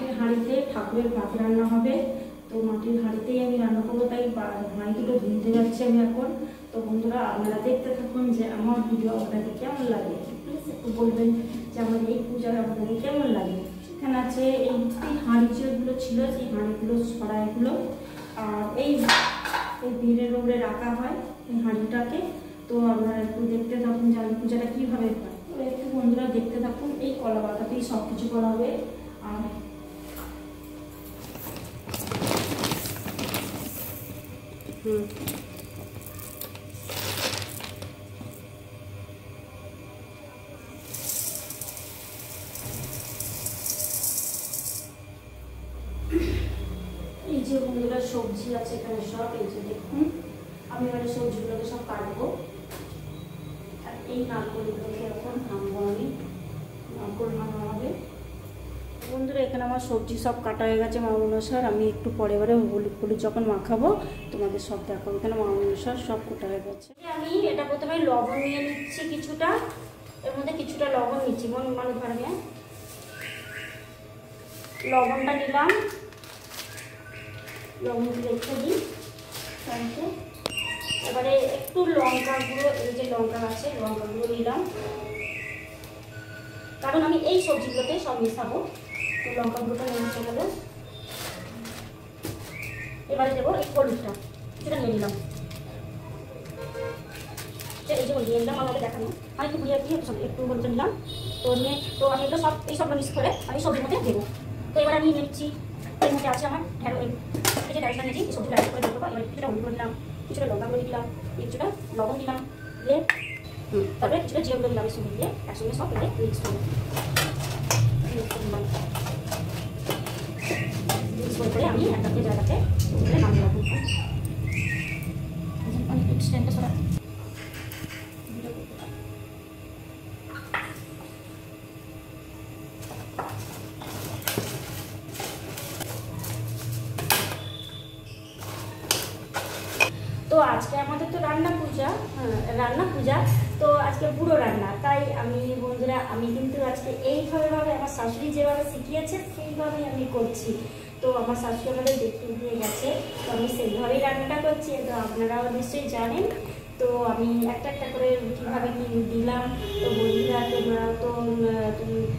মাটির হাঁড়িতে ঠাকুরের ভাত রান্না হবে। তো মাটির হাঁড়িতেই আমি রান্না করবো, তাই হাঁড়ি দুটো ধুতে যাচ্ছি আমি এখন। তো বন্ধুরা আপনারা দেখতে থাকুন যে আমার ভিডিও আপনাদের কেমন লাগে, প্লিজ একটু বলবেন যে আমার এই পূজার আপনাদের কেমন লাগে। এখানে আছে এই হাঁড়ি যেগুলো ছিল সেই হাঁড়িগুলো সরাইগুলো, আর এই ভিড়ের উপরে রাখা হয় এই হাঁড়িটাকে। তো আপনারা একটু দেখতে থাকুন যে আমি পূজাটা কীভাবে হয়। তো একটু বন্ধুরা দেখতে থাকুন। এই কলা পাতাতেই সব কিছু করা হবে। আর এই যে বন্ধুরা সবজি আছে এখানে সব, এই যে দেখুন আমি এবারে সবজিগুলোকে সব কাটবো। আর এই নারকলগুলোকে এখন ভাঙবো, আমি নারকল ভাঙা হবে। বন্ধুরা এখানে আমার সবজি সব কাটা হয়ে গেছে মা অনুসার। আমি একটু পরে এবারে হলুদ হলুদ যখন মাখাবো তোমাদের সব দেখাবো। এখানে মা অনুসার সব কাটা হয়ে গেছে। আমি এটা প্রথমে লবণ নিয়ে নিচ্ছি কিছুটা, এর মধ্যে কিছুটা লবণ নিচ্ছি মানে ধরবে লবণটা নিলাম, লবণ রেখে দিই সাইডে। এবারে একটু লঙ্কা গুঁড়ো, এই যে লঙ্কা আছে লঙ্কা গুঁড়ো নিলাম, কারণ আমি এই সবজিগুলোতে সব মিশাবো। তো লঙ্কা গুঁড়োটা নিয়ে গেলে এবারে দেবো এই হলুদটা, সেটা নিয়ে নিলাম। এই যে দিয়ে নিলাম, আমাকে দেখানো আমি একটু ঘুরিয়ে দিয়ে একটু হলুদ নিলাম। তো নিয়ে তো আমি এগুলো সব এই সবগুলো মিক্স করে আমি সবজির মধ্যে দেবো। তো এবার আমি নিয়ে নিচ্ছি, এর মধ্যে আছে আমার এই যে ঢেঁড়সটা নিয়েছি, সবজিটা অ্যাড করে দেবো। এবার কিছুটা হলুদ করে দিলাম, কিছুটা লঙ্কা গুঁড়ো দিলাম, কিছুটা লবণ দিলাম, দিয়ে তারপরে কিছুটা জিরে গুঁড়ো দিলাম, এই সবজি দিয়ে একসঙ্গে সব এতে মিক্স করে দিলাম। মিক্স করে আমি একটা জায়গাতে নামিয়ে রাখবো। অনেক স্ট্যান্ডটা সরা তো আজকে আমাদের তো রান্না পূজা, তো আজকে পুরো রান্না। তাই আমি বন্ধুরা আমি কিন্তু আজকে এইভাবে আমার শাশুড়ি যেভাবে শিখিয়েছে সেইভাবেই আমি করছি। তো আমার শাশুড়ি আমাদের দেখিয়ে দিয়ে গেছে, তো আমি সেইভাবেই রান্নাটা করছি। তো আপনারাও নিশ্চয়ই জানেন। তো আমি একটা একটা করে কীভাবে কি দিলাম। তো বন্ধুরা তোমরাও তো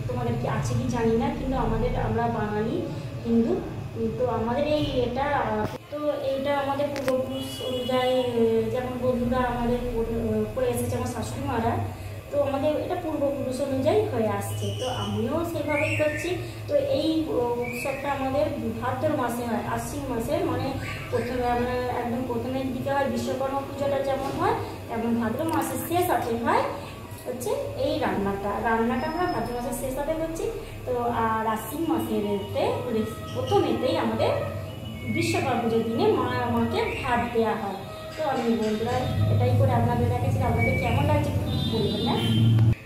তোমাদের কি আছে কি জানি না, কিন্তু আমরা বাঙালি হিন্দু, তো আমাদের এটা তো এইটা আমাদের পূর্বপুরুষ অনুযায়ী, যেমন বন্ধুরা আমাদের করে এসেছে আমার শাশুড়ি মারা, তো আমাদের এটা পূর্বপুরুষ অনুযায়ী হয়ে আসছে। তো আমিও সেভাবেই করছি। তো এই উৎসবটা আমাদের ভাদ্র মাসে হয়, আশ্বিন মাসে, মানে প্রথমে একদম প্রথমের দিকে হয় বিশ্বকর্মা পুজোটা যেমন হয়, তেমন ভাদ্র মাসের শেষ আটে হয় হচ্ছে এই রান্নাটা আমরা ভাদ্র মাসের শেষ আটে করছি। তো আর আশ্বিন মাসের প্রথমেতেই আমাদের বিশ্বকর্মা পুজোর দিনে মাকে ভাত দেওয়া হয়। তো আমি বন্ধুরা এটাই করে আপনাদের দেখেছি, আপনাদের কেমন লাগছে বলবেন না।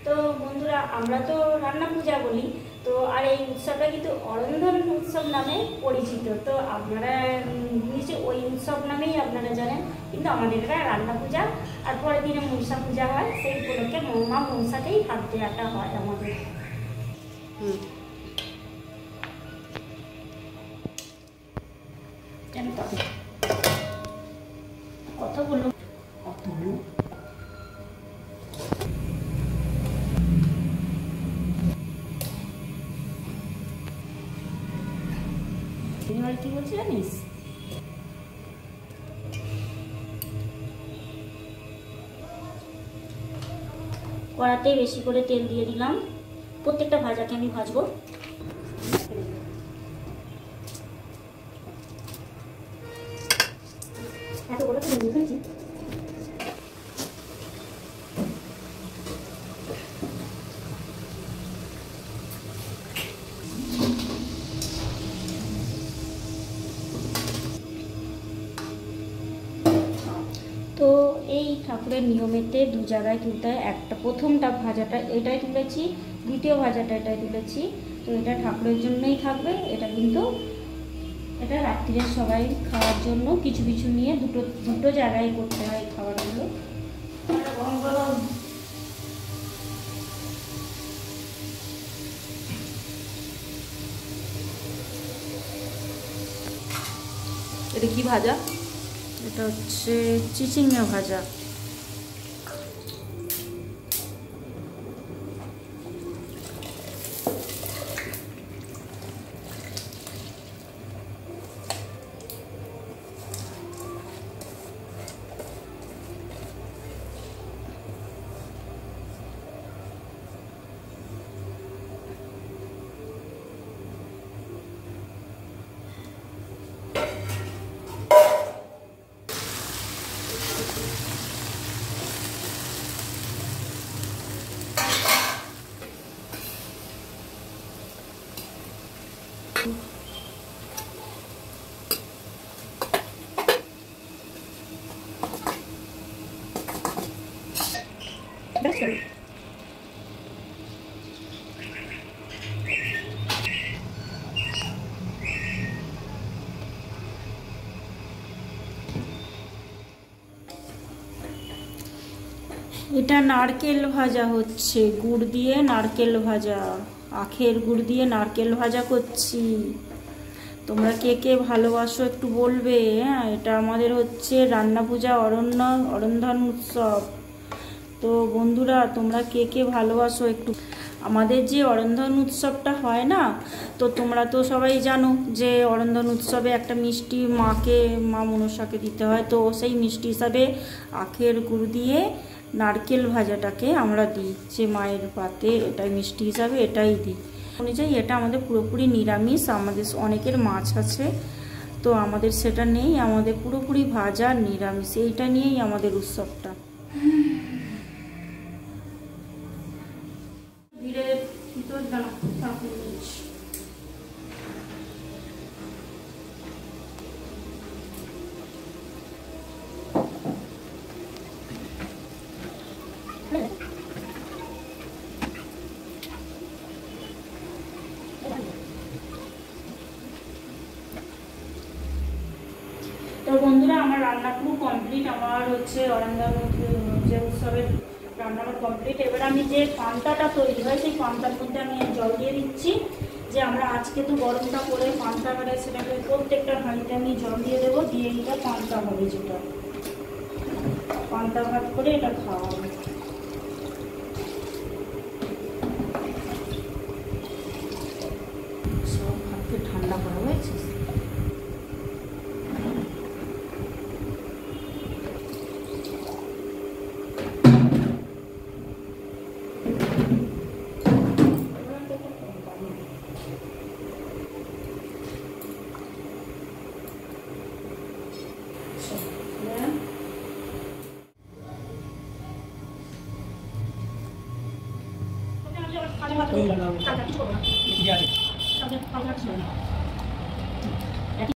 তো বন্ধুরা আমরা তো রান্না পূজা বলি, তো আর এই উৎসবটা কিন্তু অরন্ধন উৎসব নামে পরিচিত। তো আপনারা নিশ্চয়ই ওই উৎসব নামেই আপনারা জানেন, কিন্তু আমাদের এটা রান্না পূজা। আর পরের দিনে মনসা পূজা হয়, সেই উপলক্ষে মা মনসাকেই ভাত দেওয়াটা হয় আমাদের। কথা বলুন কি বলছি জানিস, কড়াতে বেশি করে তেল দিয়ে দিলাম। প্রত্যেকটা ভাজাকে আমি ভাজবো। এত বড় তেল দিয়ে ফেলছি। তো এই ঠাকুরের নিয়মেতে দু জায়গায় তুলতে হয়, একটা প্রথমটা ভাজাটা এটাই তুলেছি, দ্বিতীয় ভাজাটা এটাই তুলেছি। তো এটা ঠাকুরের জন্যই থাকবে, এটা কিন্তু এটা রাত্রিরে সবাই খাওয়ার জন্য কিছু কিছু নিয়ে দুটো জায়গায় করতে হয় খাবারগুলো। এটা কি ভাজা? এটা হচ্ছে চিচিঙ্গা ভাজা। এটা নারকেল ভাজা হচ্ছে, গুড় দিয়ে নারকেল ভাজা, আখের গুড় দিয়ে নারকেল ভাজা করছি। তোমরা কে কে ভালোবাসো একটু বলবে। হ্যাঁ, এটা আমাদের হচ্ছে রান্না পূজা অরন্ধন উৎসব। তো বন্ধুরা তোমরা কে কে ভালোবাসো একটু। আমাদের যে অরন্ধন উৎসবটা হয় না, তো তোমরা তো সবাই জানো যে অরন্ধন উৎসবে একটা মিষ্টি মাকে, মা মনসাকে দিতে হয়। তো সেই মিষ্টি হিসাবে আখের গুড় দিয়ে নারকেল ভাজাটাকে আমরা দিই যে মায়ের পাতে, এটাই মিষ্টি হিসাবে এটাই দিই। অনুযায়ী এটা আমাদের পুরোপুরি নিরামিষ। আমাদের অনেকের মাছ আছে, তো আমাদের সেটা নেই, আমাদের পুরোপুরি ভাজা নিরামিষ, এইটা নিয়েই আমাদের উৎসবটা। তো বন্ধুরা আমার রান্না পুরো কমপ্লিট। আমার হচ্ছে অরন্ধন যে উৎসবের রান্না আমার কমপ্লিট। এবার আমি যে পান্তাটা তৈরি হয় সেই পান্তার মধ্যে আমি জল দিয়ে দিচ্ছি। যে আমরা আজকে তো গরমটা করে পান্তা করে সেটাকে প্রত্যেকটা হাঁড়িতে আমি জল দিয়ে দেবো, দিয়ে এটা পান্তা হবে, যেটা পান্তা ভাত করে এটা খাওয়া হবে। সব ভাতকে ঠান্ডা করা হয়েছে।